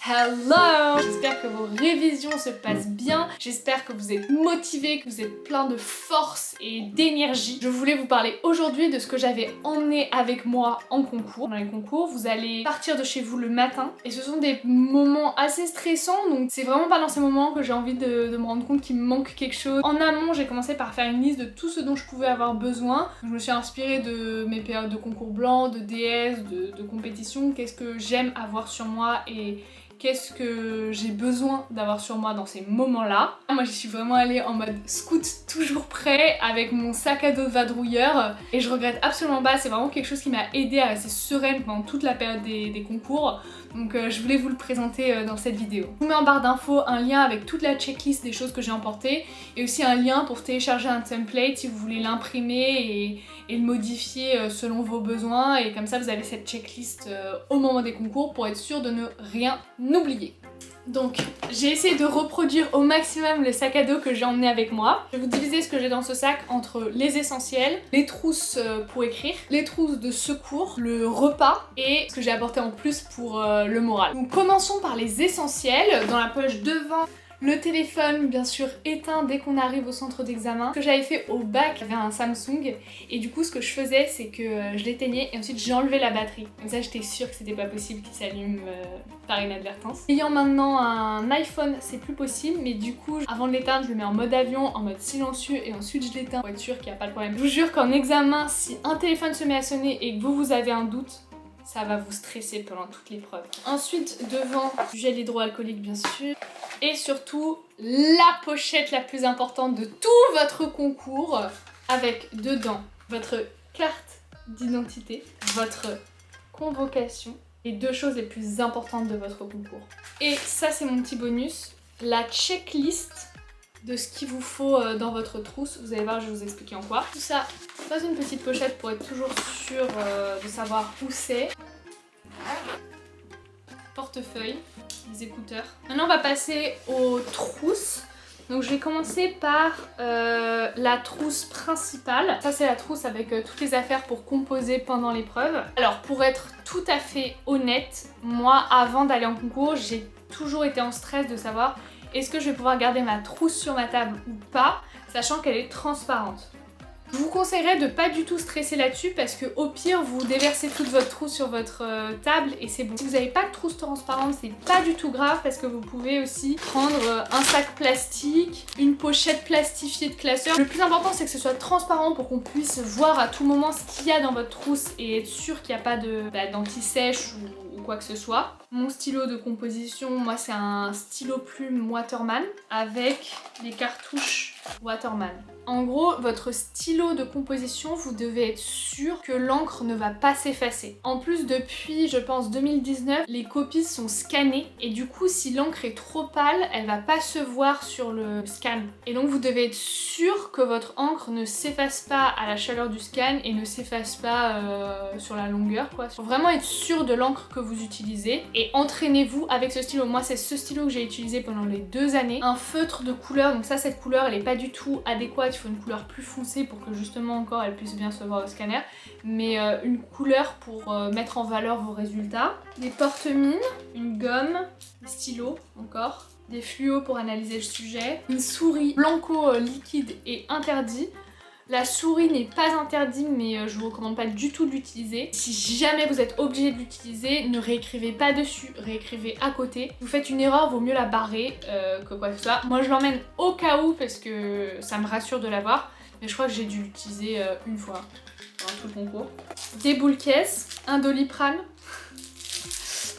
Hello! J'espère que vos révisions se passent bien, j'espère que vous êtes motivés, que vous êtes plein de force et d'énergie. Je voulais vous parler aujourd'hui de ce que j'avais emmené avec moi en concours. Dans les concours, vous allez partir de chez vous le matin et ce sont des moments assez stressants, donc c'est vraiment pas dans ces moments que j'ai envie de me rendre compte qu'il me manque quelque chose. En amont, j'ai commencé par faire une liste de tout ce dont je pouvais avoir besoin. Je me suis inspirée de mes périodes de concours blancs, de DS, de compétition, qu'est-ce que j'aime avoir sur moi et qu'est-ce que j'ai besoin d'avoir sur moi dans ces moments-là. Moi j'y suis vraiment allée en mode scout toujours prêt avec mon sac à dos de vadrouilleur et je regrette absolument pas, c'est vraiment quelque chose qui m'a aidée à rester sereine pendant toute la période des concours. Donc je voulais vous le présenter dans cette vidéo. Je vous mets en barre d'infos un lien avec toute la checklist des choses que j'ai emportées et aussi un lien pour télécharger un template si vous voulez l'imprimer et le modifier selon vos besoins, et comme ça vous avez cette checklist au moment des concours pour être sûr de ne rien oublier. Donc j'ai essayé de reproduire au maximum le sac à dos que j'ai emmené avec moi. Je vais vous diviser ce que j'ai dans ce sac entre les essentiels, les trousses pour écrire, les trousses de secours, le repas et ce que j'ai apporté en plus pour le moral. Donc commençons par les essentiels. Dans la poche devant, le téléphone bien sûr éteint dès qu'on arrive au centre d'examen. Ce que j'avais fait au bac, j'avais un Samsung et du coup ce que je faisais c'est que je l'éteignais et ensuite j'enlevais la batterie. Comme ça j'étais sûre que c'était pas possible qu'il s'allume par inadvertance. Ayant maintenant un iPhone c'est plus possible, mais du coup avant de l'éteindre je le mets en mode avion, en mode silencieux et ensuite je l'éteins pour être sûre qu'il n'y a pas de problème. Je vous jure qu'en examen, si un téléphone se met à sonner et que vous avez un doute, ça va vous stresser pendant toute l'épreuve. Ensuite, devant, du gel hydroalcoolique bien sûr. Et surtout, la pochette la plus importante de tout votre concours, avec dedans votre carte d'identité, votre convocation, les deux choses les plus importantes de votre concours. Et ça c'est mon petit bonus, la checklist de ce qu'il vous faut dans votre trousse. Vous allez voir, je vais vous expliquer en quoi. Tout ça dans une petite pochette pour être toujours sûr de savoir où c'est. Portefeuille, les écouteurs. Maintenant on va passer aux trousses. Donc je vais commencer par la trousse principale. Ça c'est la trousse avec toutes les affaires pour composer pendant l'épreuve. Alors pour être tout à fait honnête, moi avant d'aller en concours, j'ai toujours été en stress de savoir est-ce que je vais pouvoir garder ma trousse sur ma table ou pas, sachant qu'elle est transparente. Je vous conseillerais de pas du tout stresser là-dessus parce que au pire vous déversez toute votre trousse sur votre table et c'est bon. Si vous n'avez pas de trousse transparente, c'est pas du tout grave parce que vous pouvez aussi prendre un sac plastique, une pochette plastifiée de classeur. Le plus important c'est que ce soit transparent pour qu'on puisse voir à tout moment ce qu'il y a dans votre trousse et être sûr qu'il n'y a pas d'anti-sèche ou quoi que ce soit. Mon stylo de composition, moi c'est un stylo plume Waterman avec les cartouches Waterman. En gros, votre stylo de composition, vous devez être sûr que l'encre ne va pas s'effacer. En plus, depuis, je pense, 2019, les copies sont scannées et du coup, si l'encre est trop pâle, elle va pas se voir sur le scan. Et donc, vous devez être sûr que votre encre ne s'efface pas à la chaleur du scan et ne s'efface pas sur la longueur, quoi. Faut vraiment être sûr de l'encre que vous utilisez et entraînez-vous avec ce stylo. Moi, c'est ce stylo que j'ai utilisé pendant les 2 années. Un feutre de couleur, donc ça, cette couleur, elle est pas du tout adéquate. Il faut une couleur plus foncée pour que justement encore elle puisse bien se voir au scanner, mais une couleur pour mettre en valeur vos résultats. Des porte-mines, une gomme, des stylos encore, des fluos pour analyser le sujet, une souris blanco liquide et interdit. La souris n'est pas interdite mais je vous recommande pas du tout de l'utiliser. Si jamais vous êtes obligé de l'utiliser, ne réécrivez pas dessus, réécrivez à côté. Si vous faites une erreur, vaut mieux la barrer que quoi que ce soit. Moi je l'emmène au cas où parce que ça me rassure de l'avoir, mais je crois que j'ai dû l'utiliser une fois dans tout le concours. Des boules caisses, un Doliprane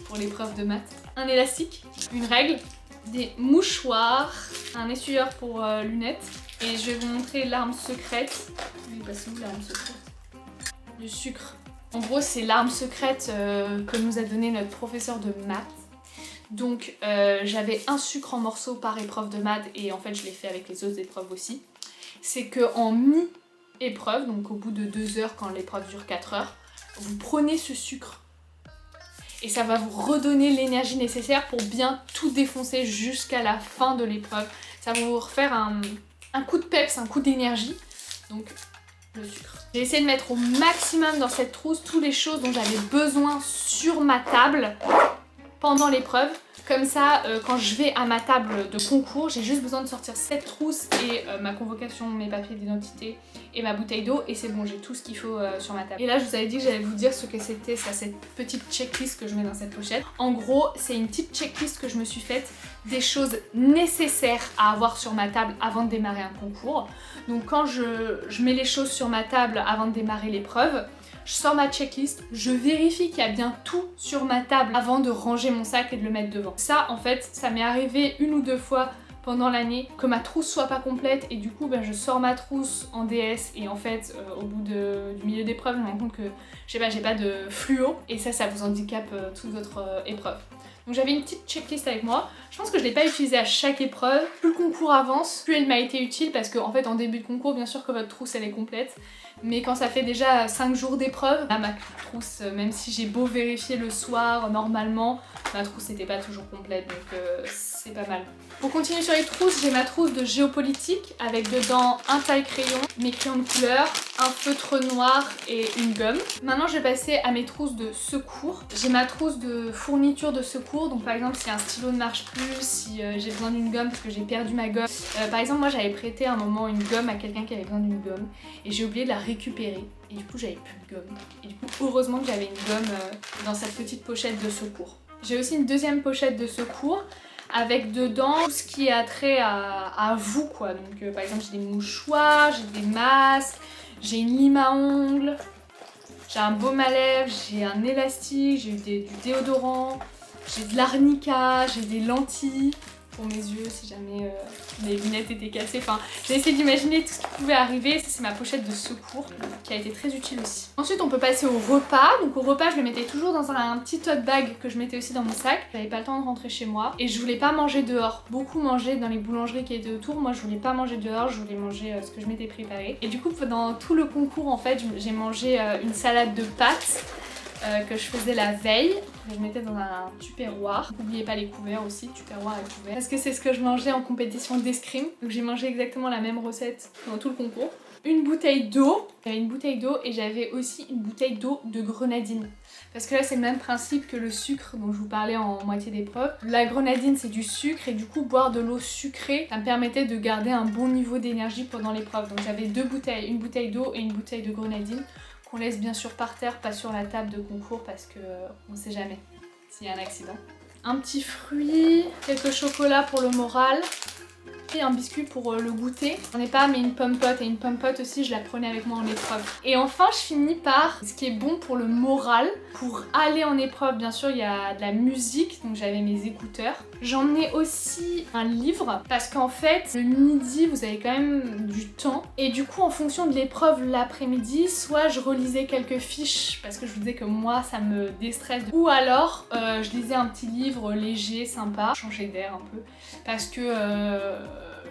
pour l'épreuve de maths, un élastique, une règle, des mouchoirs, un essuyeur pour lunettes. Et je vais vous montrer l'arme secrète. Oui, bah c'est où l'arme secrète? Du sucre. En gros, c'est l'arme secrète que nous a donné notre professeur de maths. Donc, j'avais un sucre en morceaux par épreuve de maths et en fait, je l'ai fait avec les autres épreuves aussi. C'est qu'en mi-épreuve, donc au bout de 2 heures, quand l'épreuve dure 4 heures, vous prenez ce sucre. Et ça va vous redonner l'énergie nécessaire pour bien tout défoncer jusqu'à la fin de l'épreuve. Ça va vous refaire un coup de peps, un coup d'énergie, donc le sucre. J'ai essayé de mettre au maximum dans cette trousse toutes les choses dont j'avais besoin sur ma table pendant l'épreuve. Comme ça, quand je vais à ma table de concours, j'ai juste besoin de sortir cette trousse et ma convocation, mes papiers d'identité et ma bouteille d'eau et c'est bon, j'ai tout ce qu'il faut sur ma table. Et là, je vous avais dit que j'allais vous dire ce que c'était ça, cette petite checklist que je mets dans cette pochette. En gros, c'est une petite checklist que je me suis faite des choses nécessaires à avoir sur ma table avant de démarrer un concours. Donc quand je mets les choses sur ma table avant de démarrer l'épreuve, je sors ma checklist, je vérifie qu'il y a bien tout sur ma table avant de ranger mon sac et de le mettre devant. Ça, en fait, ça m'est arrivé 1 ou 2 fois pendant l'année que ma trousse soit pas complète et du coup je sors ma trousse en DS et en fait au bout du milieu d'épreuve je me rends compte que j'ai pas de fluo et ça vous handicape toute votre épreuve. Donc j'avais une petite checklist avec moi. Je pense que je l'ai pas utilisée à chaque épreuve. Plus le concours avance, plus elle m'a été utile parce qu'en fait en début de concours, bien sûr que votre trousse elle est complète. Mais quand ça fait déjà 5 jours d'épreuve, là ma trousse, même si j'ai beau vérifier le soir normalement, ma trousse n'était pas toujours complète donc c'est pas mal. Pour continuer sur les trousses, j'ai ma trousse de géopolitique avec dedans un taille-crayon, mes crayons de couleur, un feutre noir et une gomme. Maintenant je vais passer à mes trousses de secours. J'ai ma trousse de fourniture de secours, donc par exemple si un stylo ne marche plus, si j'ai besoin d'une gomme parce que j'ai perdu ma gomme. Par exemple moi j'avais prêté à un moment une gomme à quelqu'un qui avait besoin d'une gomme et j'ai oublié de la récupérer et du coup j'avais plus de gomme. Et du coup heureusement que j'avais une gomme dans cette petite pochette de secours. J'ai aussi une deuxième pochette de secours avec dedans tout ce qui est attrait à vous quoi. Donc par exemple j'ai des mouchoirs, j'ai des masques, j'ai une lime à ongles, j'ai un baume à lèvres, j'ai un élastique, j'ai du déodorant, j'ai de l'arnica, j'ai des lentilles pour mes yeux si jamais mes lunettes étaient cassées. Enfin, j'ai essayé d'imaginer tout ce qui pouvait arriver. Ça, c'est ma pochette de secours qui a été très utile aussi. Ensuite, on peut passer au repas. Donc au repas, je le mettais toujours dans un petit tote bag que je mettais aussi dans mon sac. J'avais pas le temps de rentrer chez moi et je voulais pas manger dehors. Beaucoup mangeaient dans les boulangeries qui étaient autour. Moi, je voulais pas manger dehors. Je voulais manger ce que je m'étais préparé. Et du coup, pendant tout le concours, en fait, j'ai mangé une salade de pâtes que je faisais la veille, que je mettais dans un tupperware. N'oubliez pas les couverts aussi, tupperware et couverts. Parce que c'est ce que je mangeais en compétition d'escrime. Donc j'ai mangé exactement la même recette pendant tout le concours. Une bouteille d'eau, j'avais une bouteille d'eau et j'avais aussi une bouteille d'eau de grenadine. Parce que là c'est le même principe que le sucre dont je vous parlais en moitié d'épreuve. La grenadine c'est du sucre et du coup boire de l'eau sucrée, ça me permettait de garder un bon niveau d'énergie pendant l'épreuve. Donc j'avais 2 bouteilles, une bouteille d'eau et une bouteille de grenadine. Qu'on laisse bien sûr par terre, pas sur la table de concours parce que on sait jamais s'il y a un accident. Un petit fruit, quelques chocolats pour le moral et un biscuit pour le goûter. J'en ai pas mais une pomme pote et une pomme pote aussi je la prenais avec moi en épreuve. Et enfin je finis par ce qui est bon pour le moral. Pour aller en épreuve bien sûr il y a de la musique donc j'avais mes écouteurs. J'en ai aussi un livre parce qu'en fait le midi vous avez quand même du temps et du coup en fonction de l'épreuve l'après-midi soit je relisais quelques fiches parce que je vous disais que moi ça me déstresse ou alors je lisais un petit livre léger, sympa, changer d'air un peu parce que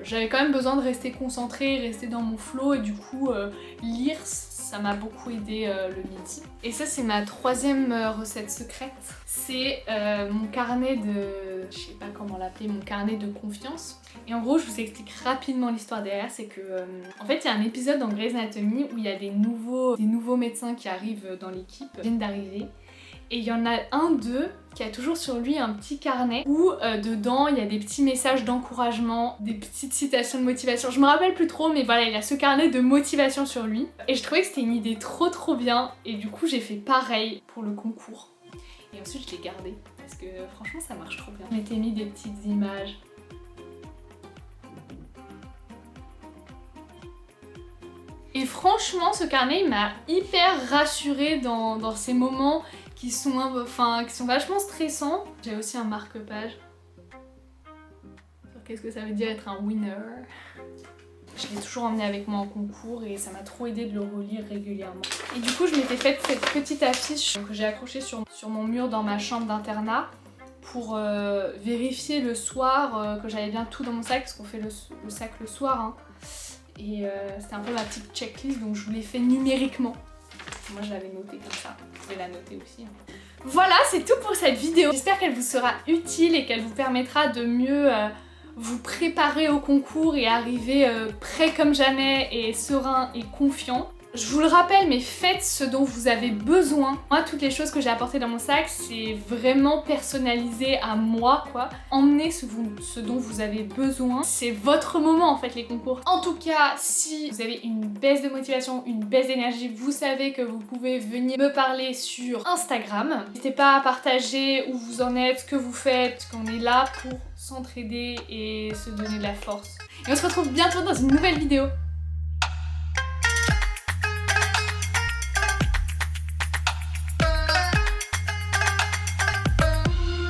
j'avais quand même besoin de rester concentrée, rester dans mon flow et du coup lire ça m'a beaucoup aidé le midi. Et ça c'est ma 3e recette secrète. C'est mon carnet de... je sais pas comment l'appeler, mon carnet de confiance. Et en gros je vous explique rapidement l'histoire derrière, c'est que en fait il y a un épisode dans Grey's Anatomy où il y a des nouveaux médecins qui arrivent dans l'équipe, viennent d'arriver. Et il y en a un d'eux qui a toujours sur lui un petit carnet où dedans il y a des petits messages d'encouragement, des petites citations de motivation. Je me rappelle plus trop mais voilà il a ce carnet de motivation sur lui. Et je trouvais que c'était une idée trop bien et du coup j'ai fait pareil pour le concours. Et ensuite je l'ai gardé parce que franchement ça marche trop bien. Je m'étais mis des petites images. Et franchement ce carnet il m'a hyper rassurée dans ces moments qui sont vachement stressants. J'ai aussi un marque-page sur qu'est-ce que ça veut dire être un winner. Je l'ai toujours emmené avec moi en concours et ça m'a trop aidé de le relire régulièrement. Et du coup je m'étais faite cette petite affiche que j'ai accrochée sur mon mur dans ma chambre d'internat pour vérifier le soir que j'avais bien tout dans mon sac parce qu'on fait le sac le soir hein. Et c'était un peu ma petite checklist donc je vous l'ai fait numériquement. Moi je l'avais notée comme ça, vous pouvez la noter aussi. Hein. Voilà, c'est tout pour cette vidéo. J'espère qu'elle vous sera utile et qu'elle vous permettra de mieux vous préparer au concours et arriver prêt comme jamais et serein et confiant. Je vous le rappelle, mais faites ce dont vous avez besoin. Moi, toutes les choses que j'ai apportées dans mon sac, c'est vraiment personnalisé à moi, quoi. Emmenez ce dont vous avez besoin. C'est votre moment, en fait, les concours. En tout cas, si vous avez une baisse de motivation, une baisse d'énergie, vous savez que vous pouvez venir me parler sur Instagram. N'hésitez pas à partager où vous en êtes, ce que vous faites, qu'on est là pour s'entraider et se donner de la force. Et on se retrouve bientôt dans une nouvelle vidéo.